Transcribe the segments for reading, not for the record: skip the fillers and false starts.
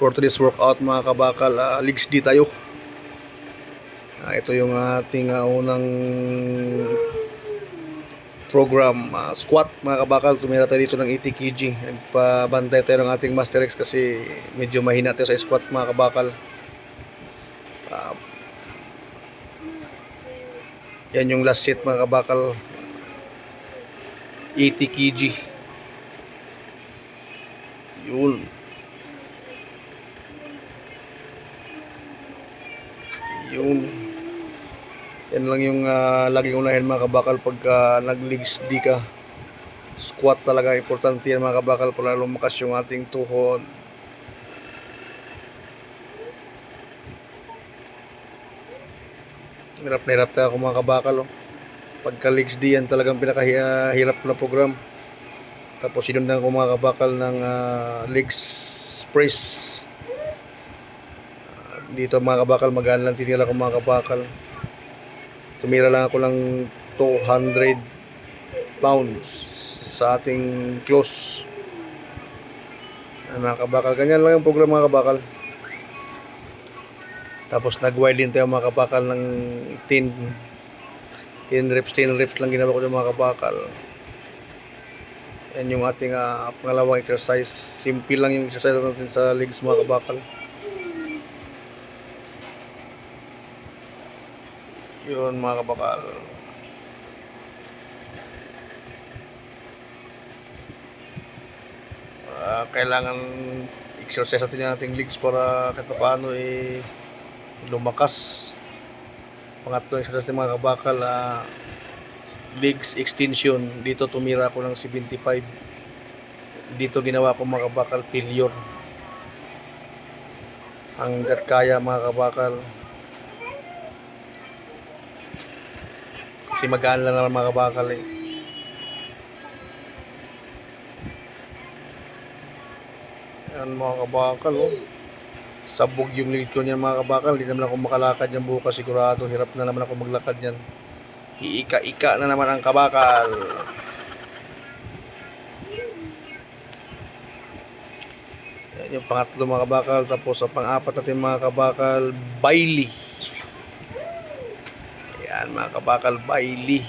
For today's workout mga kabakal, legs D tayo. Ito yung ating unang program, squat mga kabakal. Tumira tayo dito ng 80 kg. Nagpabantay tayo ng ating Master X kasi medyo mahina tayo sa squat mga kabakal. Yan yung last set mga kabakal, 80 kg. Yun. Yan lang yung laging unahin mga kabakal pagka nag-legs D ka. Squat talaga importante yan mga kabakal para lumakas yung ating tuhod. Hirap na hirap tayo mga kabakal. Pagka legs D yan talagang pinakahirap na program. Tapos sinundan ko mga kabakal ng legs press. Dito mga kabakal, magaan lang tinira ko mga kabakal. Tumira lang ako ng 200 pounds sa ating close. Mga kabakal, ganyan lang yung program mga kabakal. Tapos nag-wide din tayo mga kabakal ng 10 reps lang ginawa ko ng mga kabakal. Yan yung ating pangalawang exercise. Simple lang yung exercise natin sa legs mga kabakal. Yun mga kabakal. Kailangan exercise natin yung ating legs para kahit paano lumakas. Pangatlong exercise ng mga kabakal, legs extension. Dito tumira ako ng 75. Dito ginawa ko mga kabakal failure. Hanggat kaya mga kabakal. Kasi magaan lang naman mga kabakal Yan mga kabakal sabog yung leg ko niyan mga kabakal. Hindi naman ako makalakad yan bukas sigurado. Hirap na naman ako maglakad yan. Iika-ika na naman ang kabakal. Yan yung pangatlo mga kabakal. Tapos sa pang-apat natin mga kabakal, Bailey. Yan mga kabakal, Bailey.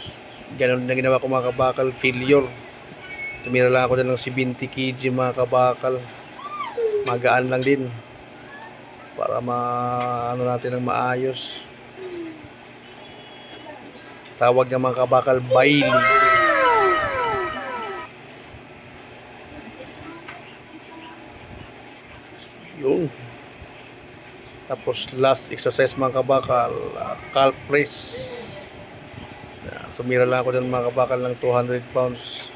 Ganun na ginawa ko mga kabakal, failure. Tumira lang ako dyan ng 70 kg mga kabakal. Magaan lang din para ano natin ng maayos. Tawag ng mga kabakal, Bailey. Yun. Tapos last exercise mga kabakal, calf press. Tumira lang ako dyan mga kabakal ng 200 pounds.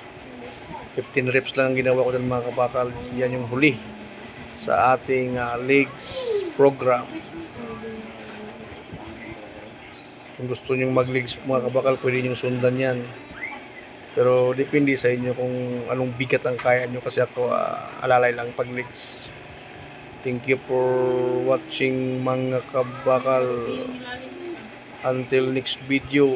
15 reps lang ang ginawa ko dyan mga kabakal. Yan yung huli sa ating legs program. Kung gusto nyo mag-legs mga kabakal, pwede nyo sundan yan. Pero depende sa inyo kung anong bigat ang kaya nyo. Kasi ako alalay lang pag-legs. Thank you for watching mga kabakal. Until next video.